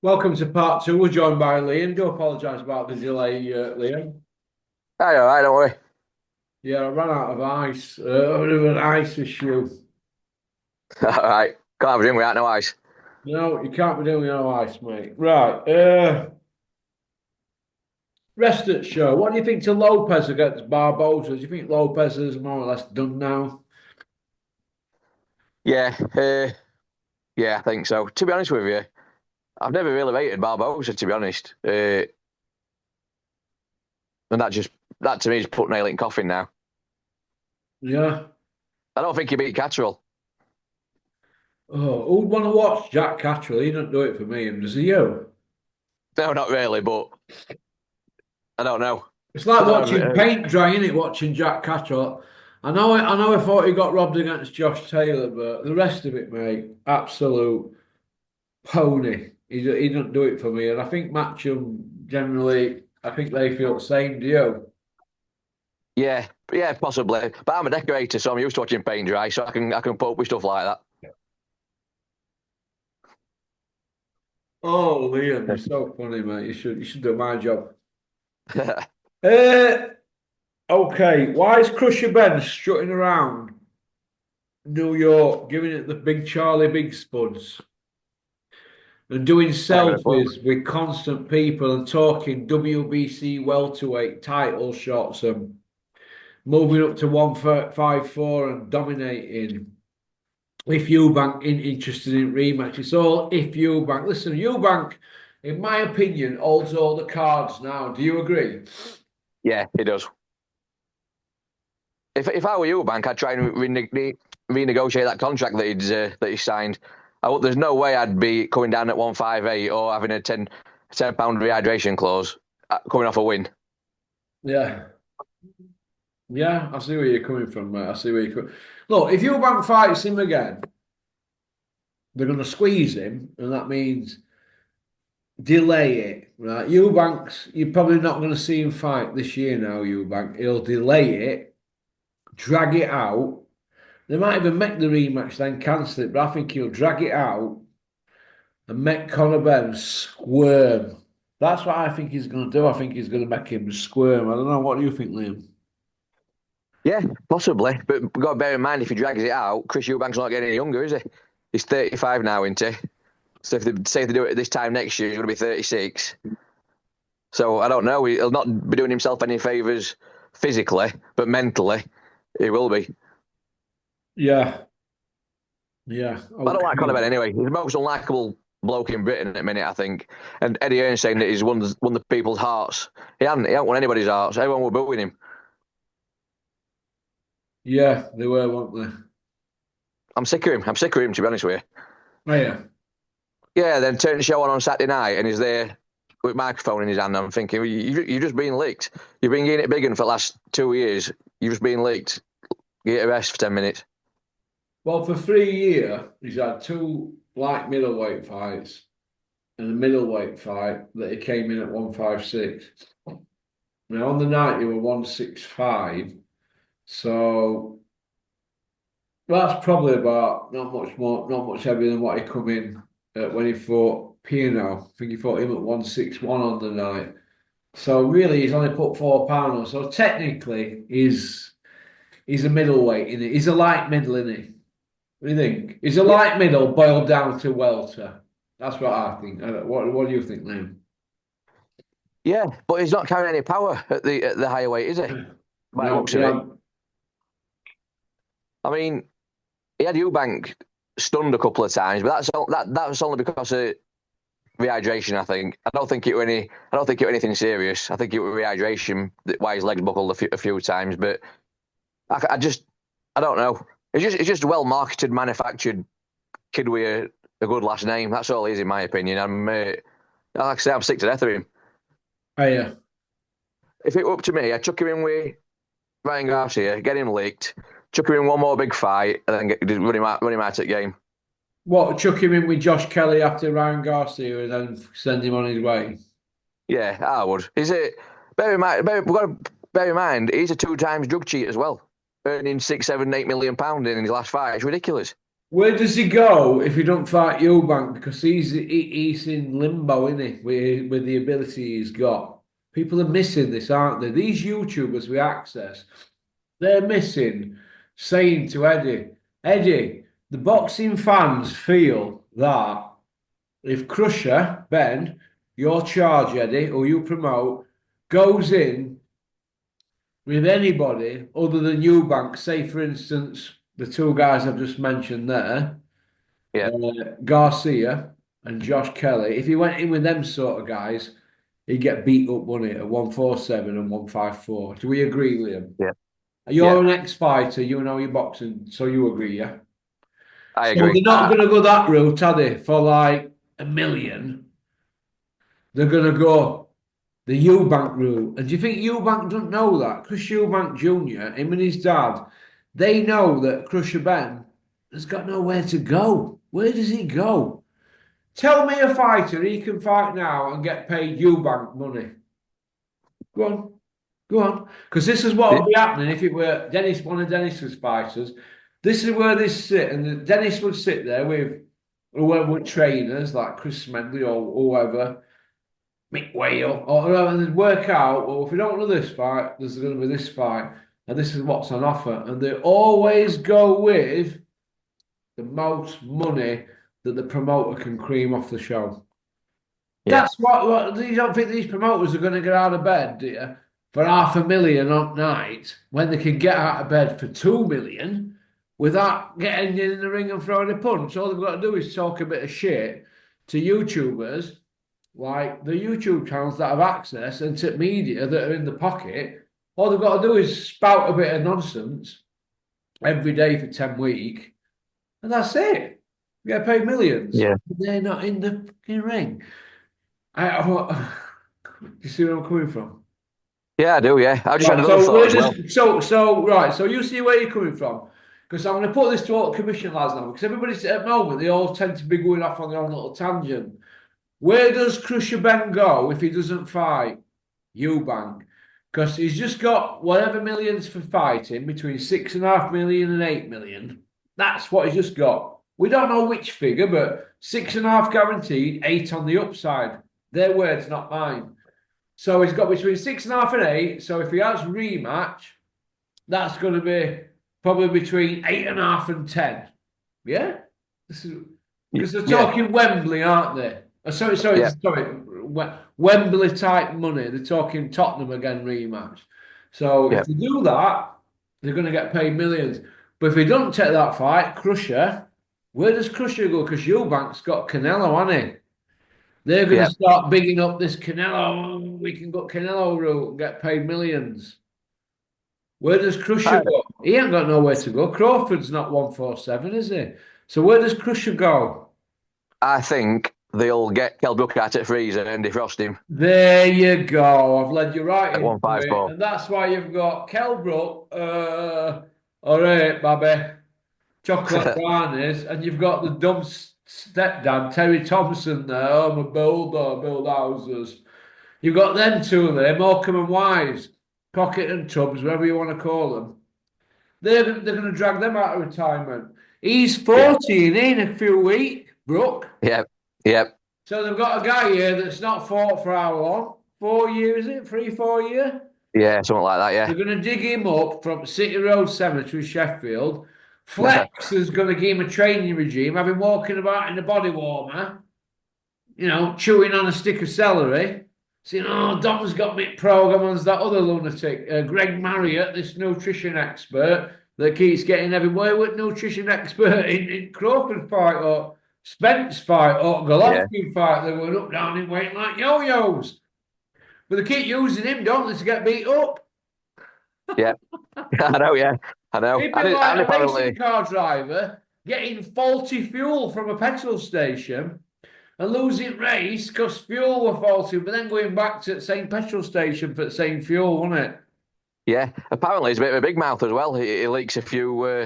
Welcome to part two. We're joined by Liam. Do apologise about the delay, Liam. Aye, all right, don't worry. Yeah, I ran out of ice. Bit of an ice issue. All right. Can't have a drink without no ice. No, you can't be doing no ice, mate. Right. Rest at show. What do you think to Lopez against Barbosa? Do you think Lopez is more or less done now? Yeah, yeah, I think so. To be honest with you, I've never really rated Barbosa, to be honest. And that to me is put nail in coffin now. Yeah. I don't think he beat Catterall. Oh, who'd want to watch Jack Catterall? He don't do it for me, and does he you? No, not really, but I don't know. It's like I don't watching know. paint dry, isn't it? Watching Jack Catterall. I know. I thought he got robbed against Josh Taylor, but the rest of it, mate, absolute pony. He doesn't do it for me, and I think Matcham generally, I think they feel the same. Do you? Yeah, yeah, possibly. But I'm a decorator, so I'm used to watching paint dry, so I can put up with stuff like Oh, Liam, you're so funny, mate. You should do my job. that. Uh, okay. Why is Crusher Ben strutting around New York, giving it the big Charlie Big Spuds? And doing Having a clue. selfies with constant people and talking WBC welterweight title shots and moving up to 154 and dominating. If Eubank ain't interested in rematch, it's all if Eubank. Listen, Eubank, in my opinion, holds all the cards now. Do you agree? Yeah, he does. If I were you, Bank, I'd try and renegotiate that contract that he signed. There's no way I'd be coming down at 158 or having a £10 rehydration clause coming off a win. Yeah. Yeah, I see where you're coming from, mate. I see where you're coming. Look, if Eubank fights him again, they're going to squeeze him, and that means delay it, right? Eubanks, you're probably not going to see him fight this year now, Eubank. He'll delay it, drag it out. They might even make the rematch, then cancel it, but I think he'll drag it out and make Conor Ben squirm. That's what I think he's going to do. I think he's going to make him squirm. I don't know. What do you think, Liam? Yeah, possibly. But we've got to bear in mind if he drags it out, Chris Eubank's not getting any younger, is he? He's 35 now, isn't he? So if they say they do it this time next year, he's going to be 36. So I don't know. He'll not be doing himself any favours physically, but mentally, he will be. Yeah, yeah, I don't like Conor okay. Ben anyway. He's the most unlikable bloke in Britain at the minute, I think. And Eddie Hearn's saying that he's won the people's hearts. He hasn't won anybody's hearts. Everyone were booing him. Yeah, they were, weren't they? I'm sick of him. I'm sick of him, to be honest with you. Oh, yeah. Yeah, then turn the show on Saturday night and he's there with a microphone in his hand. I'm thinking, you've just been leaked. You've been getting it big for the last 2 years. You've just been leaked. Get a rest for 10 minutes. Well, for 3 years, he's had two light middleweight fights and a middleweight fight that he came in at 156. Now, on the night, he were 165. So that's probably about not much more, not much heavier than what he come in when he fought Pino. I think he fought him at 161 on the night. So really, he's only put £4 on. So technically, he's a middleweight in it. He's a light middle in it. What do you think? He's a Yeah, light middle boiled down to welter. That's what I think. What do you think, Liam? yeah, but he's not carrying any power at the higher weight, is he? By the No, looks of it. yeah, I mean, he had Eubank stunned a couple of times, but that was only because of rehydration. I think. I don't think it were any. I don't think it were anything serious. I think it was rehydration why his legs buckled a few times. But I just I don't know. It's just a well marketed, manufactured kid with a good last name. That's all he is, in my opinion. Like I say, I'm sick to death of him. oh, yeah. If it were up to me, I'd chuck him in with Ryan Garcia, get him leaked, chuck him in one more big fight, and then run him out at game. What, chuck him in with Josh Kelly after Ryan Garcia and then send him on his way? Yeah, I would. Is it? We've got to bear in mind, he's a two times drug cheat as well, earning £6, £7, £8 million in his last fight. It's ridiculous. Where does he go if he don't fight Eubank? Because he's in limbo, isn't he? With the ability he's got. People are missing this, aren't they? These YouTubers we access, they're missing saying to Eddie, the boxing fans feel that if Crusher, Ben, your charge, Eddie, or you promote, goes in with anybody other than Eubank, say for instance, the two guys I've just mentioned there, Yeah, Garcia and Josh Kelly, if he went in with them sort of guys, he'd get beat up, wouldn't it, at 147 and 154. Do we agree, Liam? yeah, yeah. You're an ex-fighter, you know your boxing, so you agree, yeah? I So agree. they're not going to go that route, are they? For like a million, they're going to go the Eubank route. And do you think Eubank doesn't know that? Chris Eubank Jr., him and his dad, they know that Crusher Ben has got nowhere to go. Where does he go? Tell me a fighter he can fight now and get paid Eubank money. Go on. Go on. Because this is what Yeah, would be happening if it were Dennis, one of Dennis's fighters. This is where they sit, and Dennis would sit there with whoever trainers like Chris Smedley or whoever, Mick Whale, or whoever, and they'd work out, well, if we don't want this fight, there's going to be this fight, and this is what's on offer. And they always go with the most money that the promoter can cream off the show. yeah. That's what you don't think these promoters are going to get out of bed, do you? For 500,000 on night when they can get out of bed for 2 million without getting in the ring and throwing a punch. All they've got to do is talk a bit of shit to YouTubers, like the YouTube channels that have access and to media that are in the pocket. All they've got to do is spout a bit of nonsense every day for 10 weeks, and that's it. You get paid millions. Yeah. They're not in the fucking ring. Do you see where I'm coming from? Yeah, I do. Yeah, I just had Right, another so thought we're as well. just right. So you see where you're coming from, because I'm going to put this to all the commission lads now, because everybody's at the moment they all tend to be going off on their own little tangent. Where does Crusher Ben go if he doesn't fight Eubank? Because he's just got whatever millions for fighting between 6.5 million and 8 million. That's what he's just got. We don't know which figure, but 6.5 guaranteed, 8 on the upside. Their words, not mine. So he's got between 6.5 and 8. So if he has rematch, that's going to be probably between 8.5 and 10. Yeah? This is because they're Yeah, talking Wembley, aren't they? yeah, Sorry. Wembley type money. They're talking Tottenham again rematch. So yeah, if they do that, they're going to get paid millions. But if they don't take that fight, Crusher, where does Crusher go? Because Eubank's got Canelo, hasn't he? They're going to yeah. start bigging up this Canelo. We can go Canelo route and get paid millions. Where does Crusher I, go? He ain't got nowhere to go. Crawford's not 147, is he? So where does Crusher go? I think they'll get Kell Brook out at freezer and defrost him There you go. I've led you right at into it. 154. And that's why you've got Kell Brook, all right, Babby, chocolate brownies, and you've got the dumb stepdad, Terry Thompson there. Oh, I'm a builder, build houses. You've got them two there, Morecambe and Wise, Pocket and Tubbs, whatever you want to call them. They're going to drag them out of retirement. He's Yeah, 40 in a few weeks, Brook. yeah, yeah, So they've got a guy here that's not fought for how long? 4 years, is it? 3, 4 years? yeah, something like They're that. going to dig him up from City Road Cemetery, Sheffield. Yeah, Flex is going to give him a training regime, having walking about in a body warmer, chewing on a stick of celery. Saying, oh, Dom's got me programmers, that other lunatic, Greg Marriott, this nutrition expert that keeps getting everywhere with nutrition expert in Crawford fight or Spence fight or yeah, Golovkin fight. They're going up, down in weight like yo-yos. But they keep using him, don't they, to get beat up. yeah. I know, yeah, I know. He'd be like And a racing apparently, car driver getting faulty fuel from a petrol station and losing race because fuel were faulty, but then going back to the same petrol station for the same fuel, wasn't it? yeah, apparently he's a bit of a big mouth as well. He leaks a few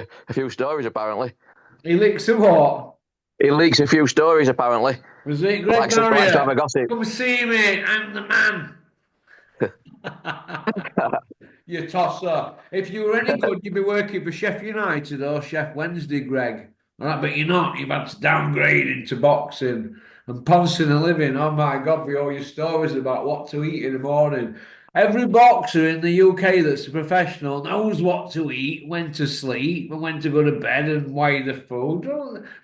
stories. Apparently, He licks a what? he leaks a few stories. Apparently, Was it Greg likes to have a Marriott? gossip. Come see me, I'm the man. You tosser. If you were any good, you'd be working for Chef United or Chef Wednesday, Greg. But you're not. You've had to downgrade into boxing and pouncing a living. Oh my God, with all your stories about what to eat in the morning. Every boxer in the UK that's a professional knows what to eat, when to sleep, and when to go to bed and weigh the food.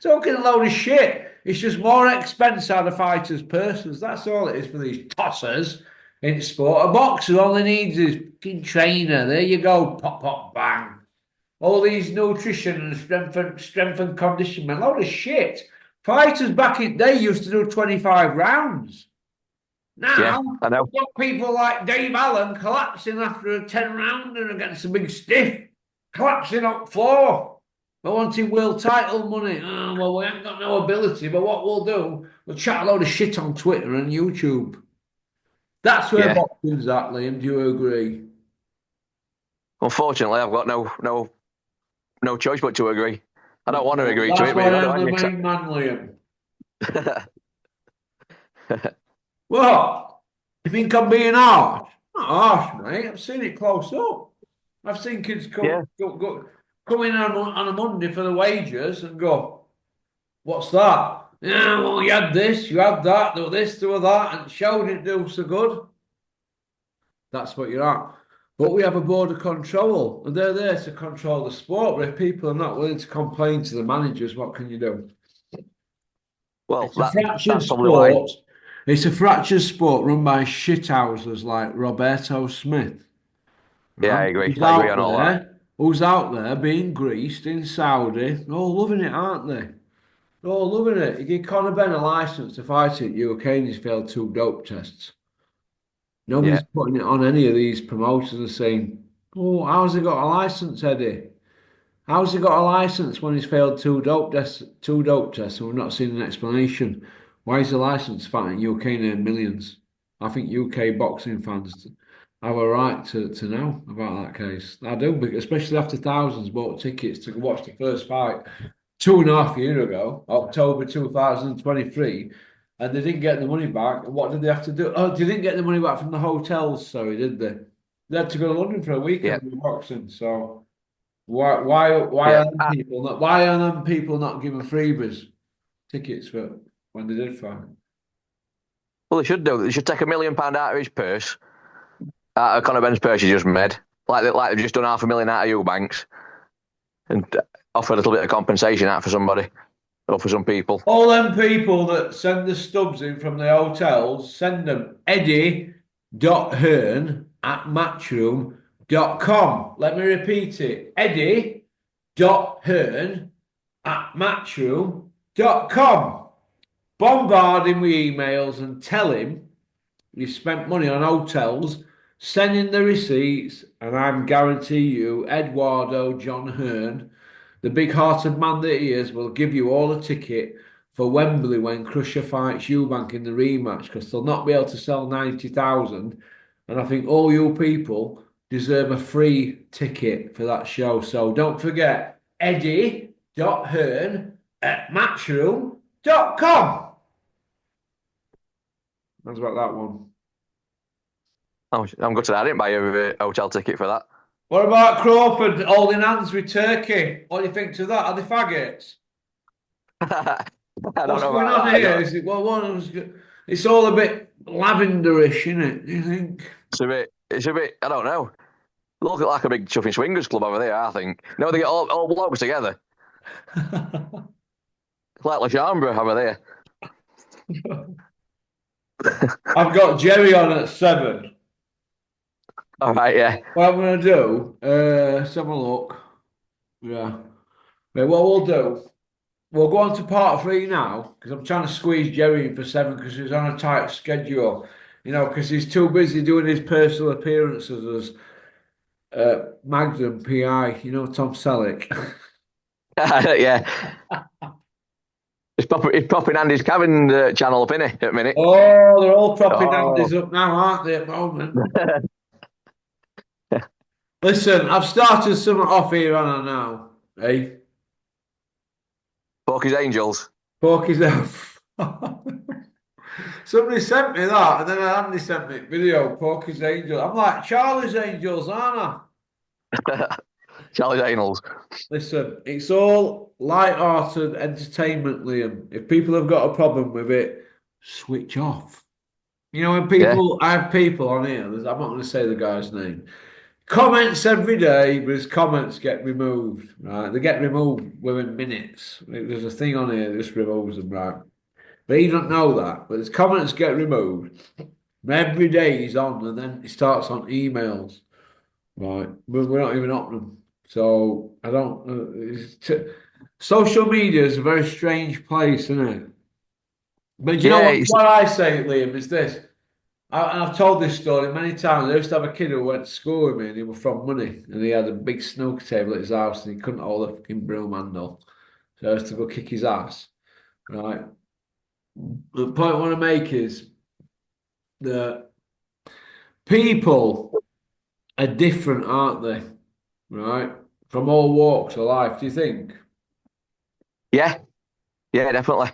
Talking a load of shit. It's just more expense out of fighters' purses. That's all it is for these tossers in sport. A boxer only needs his fucking trainer. There you go. Pop, pop, bang. All these nutrition and strength and conditioning, a load of shit. Fighters back in the day used to do 25 rounds. Yeah, Now, I know. you've got people like Dave Allen collapsing after a 10 rounder against a big stiff, collapsing up floor. But wanting world title money. Oh, well, we ain't got no ability, but what we'll do, we'll chat a load of shit on Twitter and YouTube. That's where Yeah. boxing's at, Liam. Do you agree? Unfortunately, I've got no choice but to agree. I don't want to agree to That's it, but why you've got I'm the to main man, Liam. accept. What? You think I'm being harsh? Not harsh, mate. I've seen it close up. I've seen kids Yeah, come in on a Monday for the wages and go, what's that? Yeah, well, you had this, you had that, there was this, there was that, and show didn't do so good. That's what you're at. But we have a board of control, and they're there to control the sport. But if people are not willing to complain to the managers, what can you do? well, It's a fractured that's probably why. sport. It's a fractured sport run by shithousers like Roberto Smith. Yeah, I Right? agree. I agree on all that. Who's out there being greased in Saudi. They're all loving it, aren't they? They're all loving it. He gave Conor Ben a license to fight in UK and he's failed 2 dope tests. Yeah, Nobody's putting it on any of these promoters and saying, oh, how's he got a license, Eddie? How's he got a license when he's failed 2 dope tests, 2 dope tests, and we've not seen an explanation? Why is the license fighting UK named millions? I think UK boxing fans have a right to know about that case. I do, especially after thousands bought tickets to watch the first fight 2.5 years ago, October 2023, and they didn't get the money back. And what did they have to do? Oh, they didn't get the money back from the hotels, sorry, did they? They had to go to London for a yeah, weekend with boxing, so. Why yeah. are them people not given freebies tickets for when they did fight? Well, they should do. They should take £1 million out of his purse, out of Conor Ben's purse he just made, like they've just done £500,000 out of Eubanks, and offer a little bit of compensation out for somebody or for some people. All them people that send the stubs in from the hotels, send them eddie.hearn@matchroom.com. Let me repeat it. Eddie.hearn@matchroom.com. Bombard him with emails and tell him you spent money on hotels, send in the receipts, and I guarantee you, Eduardo John Hearn, the big-hearted man that he is, will give you all a ticket for Wembley when Crusher fights Eubank in the rematch because they'll not be able to sell 90,000. And I think all you people deserve a free ticket for that show. So don't forget, eddie.hearn@matchroom.com. That's about that one. I'm good to that. I didn't buy a hotel ticket for that. What about Crawford holding hands with Turkey? What do you think to that? Are they faggots? I don't What's know going about on that. here? Is it it's all a bit lavenderish, isn't it? Do you think? It's a bit. I don't know. Look like a big chuffing swingers club over there. I think. No, they get all blokes together, like Lachambre over there. I've got Jerry on at 7. All right, yeah. What I'm going to do, let's have a look. Yeah. Right, what we'll do, we'll go on to part 3 now because I'm trying to squeeze Jerry in for 7 because he's on a tight schedule. You know, because he's too busy doing his personal appearances as Magnum PI, you know, Tom Selleck. Yeah. He's popping Andy's Cabin channel up, innit, at the minute. Oh, they're all propping Oh. Andy's up now, aren't they, at the moment? Listen, I've started something off here, Anna, now. Hey? Porky's Angels. Porky's out. Somebody sent me that, and then Andy sent me a video, Porky's Angels. I'm like, Charlie's Angels, aren't I? Charlie Daniels. Listen, it's all light-hearted entertainment, Liam. If people have got a problem with it, switch off. You know, when Yeah, I have people on here, I'm not going to say the guy's name, comments every day, but his comments get removed, right? They get removed within minutes. There's a thing on here that just removes them, right? But he don't know that. But his comments get removed. And every day he's on, and then he starts on emails, right? We're not even on them. So I don't. Social media is a very strange place, isn't it? But do you know yeah, what I say, Liam, is this. And I've told this story many times. I used to have a kid who went to school with me and he was from Money and he had a big snooker table at his house and he couldn't hold a fucking broom handle. So I used to go kick his ass. Right. The point I want to make is that people are different, aren't they? Right? From all walks of life, do you think? yeah, yeah, definitely.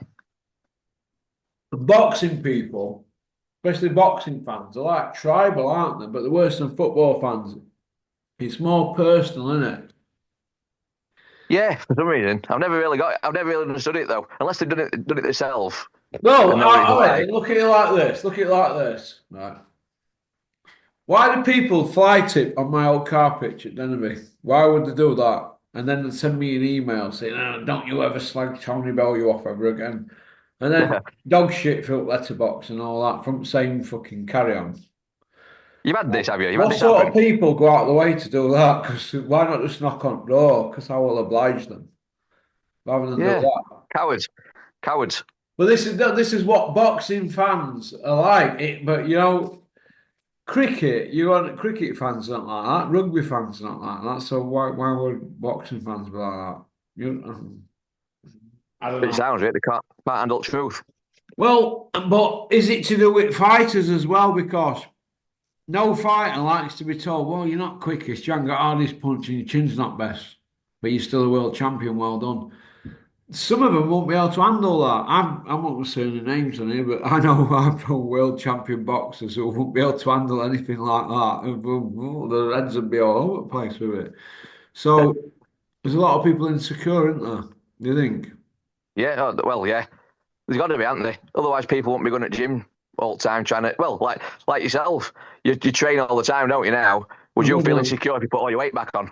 The boxing people, especially boxing fans, are like tribal, aren't they? But they're worse than football fans. It's more personal, isn't it? Yeah, for some reason, I've never really understood it though, unless they've done it themselves No, and know what it's all right, like. look at it like this. Look at it like this. Right. Why do people fly tip on my old car pitch at Denby? Why would they do that? And then they send me an email saying, oh, don't you ever slag Tony Bellew off ever again. And then dog shit for letterbox and all that from same fucking carry on. You've had this, have you? You've had What this sort of happen. people go out of the way to do that? Because why not just knock on the door? Because I will oblige them rather than do Yeah, that. cowards, cowards. But this is what boxing fans are like. But you know, cricket, you want cricket fans not like that. Rugby fans not like that. So why would boxing fans be like that? I don't It know. sounds it. They can't handle truth. Well, but is it to do with fighters as well? Because no fighter likes to be told, "Well, you're not quickest, you haven't got hardest punch, and your chin's not best, but you're still a world champion. Well done." Some of them won't be able to handle that. I'm not saying the names on here, but I know I've known world champion boxers who won't be able to handle anything like that. Their heads would be all over the place with it. So there's a lot of people insecure, isn't there? Do you think? Yeah, well, yeah. There's got to be, haven't they? Otherwise, people won't be going to gym all the time trying to. Well, like yourself, you train all the time, don't you? Now, would you feel insecure if you put all your weight back on?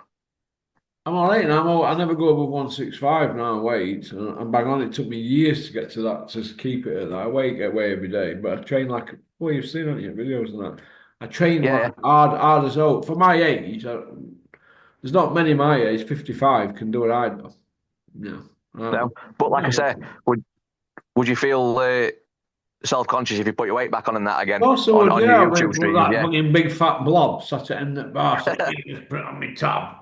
I'm all right now. I never go above 165 now weight. I'm bang on. It took me years to get to that, to keep it at that. I get away every day, but I train like, well, you've seen on your videos and that. I train Yeah, like yeah. hard as hell. For my age, there's not many my age, 55, can do what I do. No. No, but like I No. say, would you feel self-conscious if you put your weight back on and that again Also, on yeah, your with YouTube streams? that Yeah, fucking big fat blob sat at end of the bar, so just put it on my tab,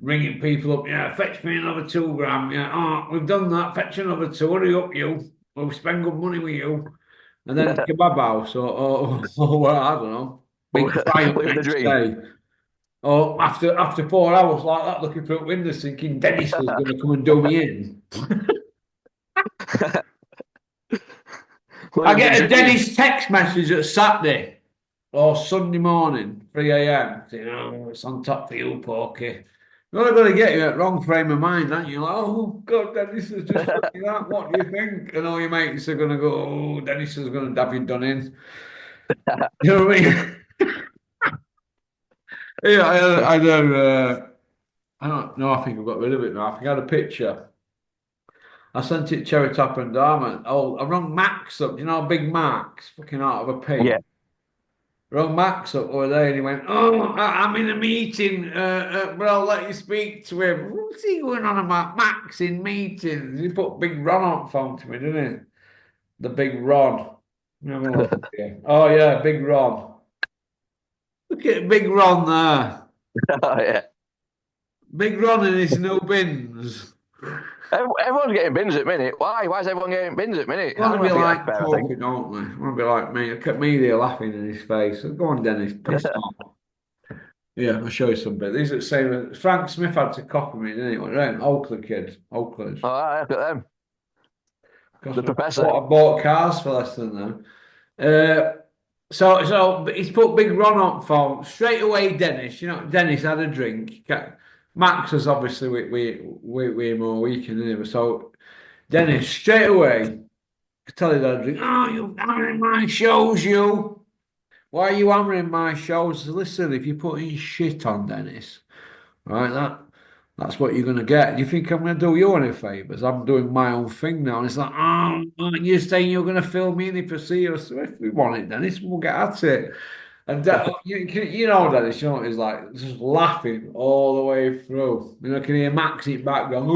ringing people up. Yeah, fetch me another 2 gram. Yeah, oh, we've done that. Fetch another two. Hurry up, you. We'll spend good money with you. And then kebab house or well, I don't know, big fry up living the next dream. day. Or after 4 hours like that, looking through the window, thinking Dennis was going to come and do me in. I Living the get a dream. Dennis text message at Saturday or Sunday morning, 3 a.m. saying, oh, it's on top for you, Porky. You're not going to get you at wrong frame of mind, aren't you? Like, oh, God, Dennis has just done that. What do you think? And all your mates are going to go, oh, Dennis is going to have you done in. You know what I mean? Yeah, I don't know. I think I've got rid of it now. I think I had a picture. I sent it to Cherry Top and Darman. Oh, I rung Max up. You know, Big Max, fucking out of a Yeah. pig. Rung Max up over there and he went, oh, I'm in a meeting, but I'll let you speak to him. What's he going on about? Max in meetings. He put Big Ron on the phone to me, didn't he? The Big Ron. Let me have a look here. Oh, yeah, Big Ron. Look at Big Ron there. Oh, yeah. Big Ron and his new bins. Everyone's getting bins at minute. Why? Why is everyone getting bins at minute? I I'm want to gonna be have to get a like pair, I think. Porky, don't we? I want to be like me. Look at me there laughing in his face. Go on, Dennis, piss off. Yeah, I'll show you some bit. These are the same. Frank Smith had to copy me, didn't he? Right, Oakley kids, Oakleys. All right, look at them. Because The professor. I bought cars for less than them. Uh, so but he's put Big Ron on phone straight away. Dennis, you know, Dennis had a drink. Max is obviously we more weekend anyway. So Dennis straight away tell you that you're hammering my shows, you. Why are you hammering my shows? Listen, if you put in shit on Dennis, right, that's what you're gonna get. Do you think I'm gonna do you any favours? I'm doing my own thing now. And it's like, you're saying you're gonna fill me in if I see you. So if we want it, Dennis, we'll get at it. And you know, Dennis, you know, he's like just laughing all the way through. You know, can hear Max it back going,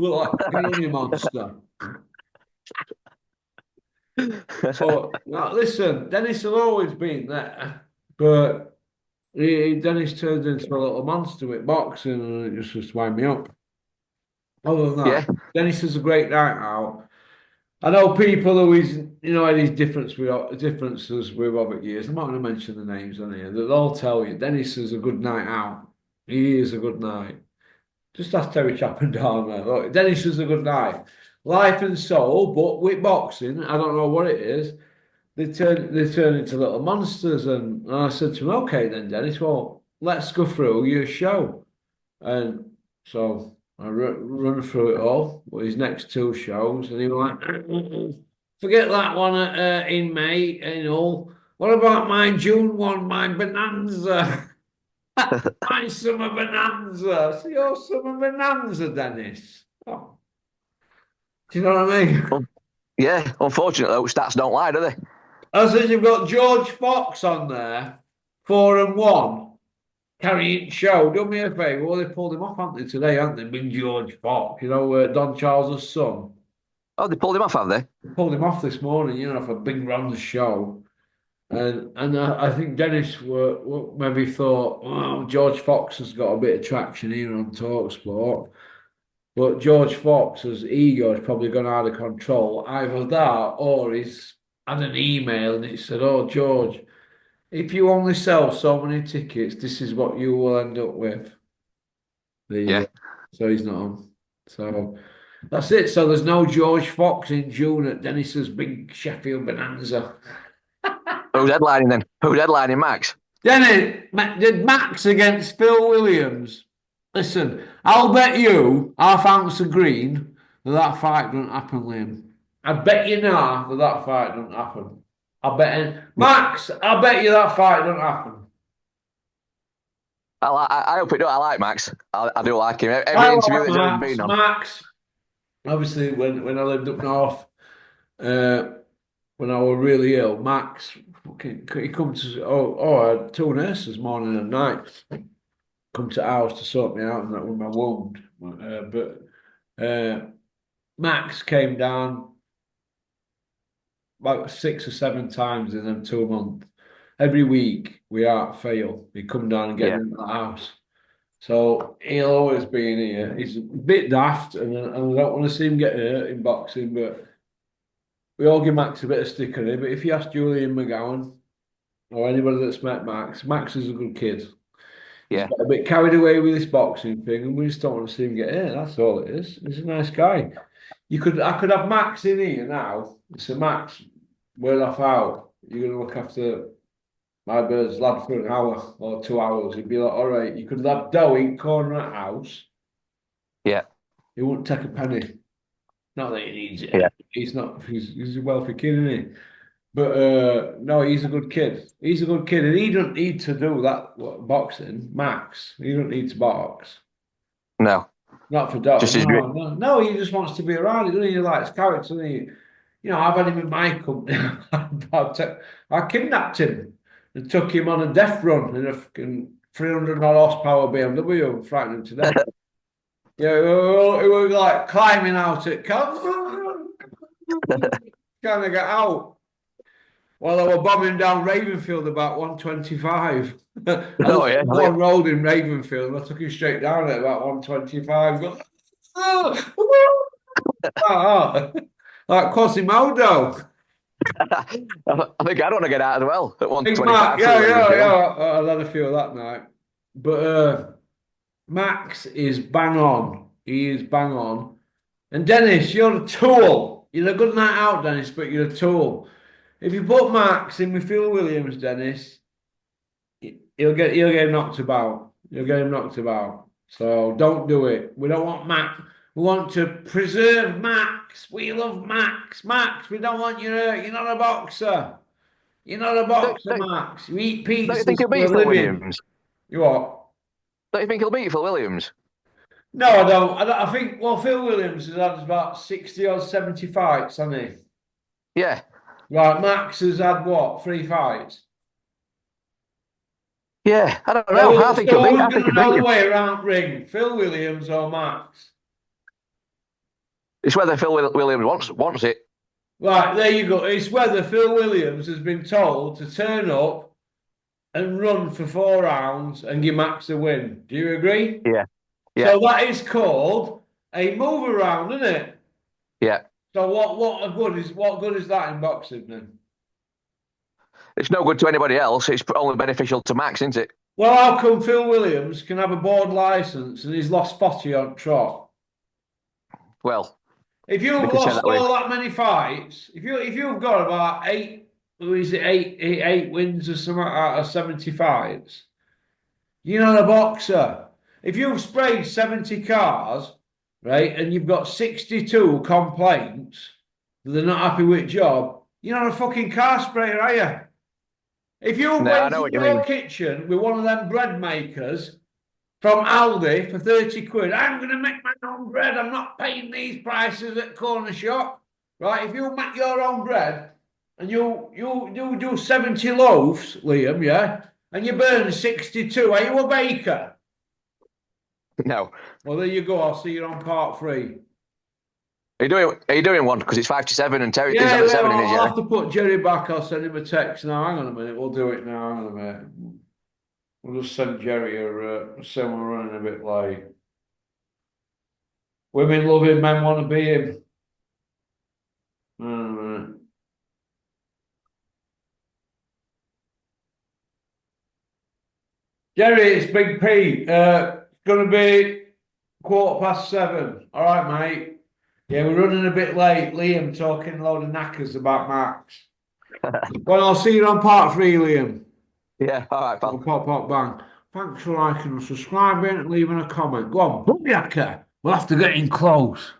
like an honey monster. But now, listen, Dennis has always been there, but Dennis turned into a little monster with boxing, and it just wound me up. Other than that, Yeah, Dennis is a great night out. I know people who he's, had his differences with over years. I'm not going to mention the names on here. They'll all tell you Dennis is a good night out. He is a good night. Just ask Terry Chapman down there. Look, Dennis is a good night. Life and soul, but with boxing, I don't know what it is. They turn into little monsters, and I said to him, "Okay, then, Dennis. Well, let's go through your show." And so I run through it all with his next two shows, and he was like, "Forget that one in May and all. What about my June one, my Bonanza, my summer Bonanza? See your summer Bonanza, Dennis? Oh, do you know what I mean?" yeah. Unfortunately, stats don't lie, do they? I said, "You've got George Fox on there, 4-1, carrying show. Do me a favour. Well, they pulled him off, haven't they, today, haven't they? Big George Fox, Don Charles's son. Oh, they pulled him off, have they? They pulled him off this morning, for Big Ron's show. And I think Dennis maybe thought, oh, George Fox has got a bit of traction here on Talksport. But George Fox's ego has probably gone out of control. Either that or he's had an email and it said, "Oh, George, if you only sell so many tickets, this is what you will end up with." There you Yeah. go. So he's not on. So that's it. So there's no George Fox in June at Dennis's big Sheffield Bonanza. Who's headlining then? Who's headlining, Max? Dennis did Max against Phil Williams. Listen, I'll bet you half ounce of green that fight doesn't happen, Liam. I bet you now that fight doesn't happen. Max, I bet you that fight doesn't happen. I hope it do. I like Max. I do like him. I Every interview like he's ever been on. Max. Obviously, when I lived up north, when I was really ill, Max, he come to I had two nurses morning and night come to ours to sort me out and that with my wound. But Max came down about 6 or 7 times in them 2 months. Every week we out fail. He come down and get Yeah. into the house. So he'll always be in here. He's a bit daft, and I don't want to see him get hurt in boxing, but we all give Max a bit of stick on him. But if you ask Julian McGowan or anybody that's met Max, Max is a good kid. He's Yeah. got a bit carried away with this boxing thing, and we just don't want to see him get hurt. That's all it is. He's a nice guy. I could have Max in here now. So Max, we're off out. You're gonna look after my bird's lad for an hour or 2 hours. He'd be like, all right, you could have Doe in corner of the house. Yeah. He wouldn't take a penny. Not that he needs it. Yeah. He's a wealthy kid, isn't he? But no, he's a good kid. He's a good kid, and he doesn't need to do that boxing. Max, he doesn't need to box. No. Not for Doc. Just his No, no, no, he just wants to be around. He doesn't he likes character. Doesn't he? I've had him in my company. I kidnapped him and took him on a death run in a fucking 300 odd horsepower BMW and frightened him to death. Yeah, it was like climbing out it. Trying to get out. While they were bombing down Ravenfield about 125. Oh, yeah. One road in Ravenfield, and I took him straight down at about 125. Going, like Quasimodo. I think I'd want to get out as well at Big 125. Mac, yeah. I had a feel that night. But Max is bang on. He is bang on. And Dennis, you're a tool. You're a good night out, Dennis, but you're a tool. If you put Max in with Phil Williams, Dennis, he'll get knocked about. You'll get him knocked about. So don't do it. We don't want Max. We want to preserve Max. We love Max. Max, we don't want you hurt. You're not a boxer. You're not a Don't, boxer, don't, Max. You eat don't you think pizzas he'll for a beat Phil living. Williams? You what? Don't you think he'll beat Phil Williams? No, I don't. I think, well, Phil Williams has had about 60 or 70 fights, hasn't he? Yeah. Right, Max has had what? 3 fights? Yeah, I don't know. I think he'll beat. Who's I going think to he'll beat know the him. way around ring? Phil Williams or Max? It's whether Phil Williams wants it. Right, there you go. It's whether Phil Williams has been told to turn up and run for 4 rounds and give Max a win. Do you agree? Yeah. Yeah. So that is called a move around, isn't it? Yeah. So what good is that in boxing then? It's no good to anybody else. It's only beneficial to Max, isn't it? Well, how come Phil Williams can have a board license and he's lost 40 on trot? Well, If you've we can say lost that way. all that many fights, if you've got about eight wins or something out of 70 fights, you're not a boxer. If you've sprayed 70 cars, right, and you've got 62 complaints that they're not happy with your job, you're not a fucking car sprayer, are you? If you No, I went know to what you your mean. kitchen with one of them bread makers from Aldi for 30 quid, I'm going to make my own bread. I'm not paying these prices at corner shop. Right? If you make your own bread and you do 70 loaves, Liam, yeah, and you burn 62, are you a baker? No. Well, there you go. I'll see you on part 3. Are you doing one? Because it's 5 to 7 and Terry's Yeah, at 7 in his I'll year. have to put Jerry back. I'll send him a text now. Hang on a minute. We'll do it now. Hang on a minute. We'll just send Jerry say we're running a bit late. Women love him, men want to be him. Hang on a minute. Jerry, it's Big P. Gonna be 7:15. All right, mate. Yeah, we're running a bit late. Liam talking a load of knackers about Max. Well, I'll see you on part 3, Liam. Yeah, all right, pal. Pop, pop, bang. Thanks for liking and subscribing and leaving a comment. Go on, book the hacker. We'll have to get in close.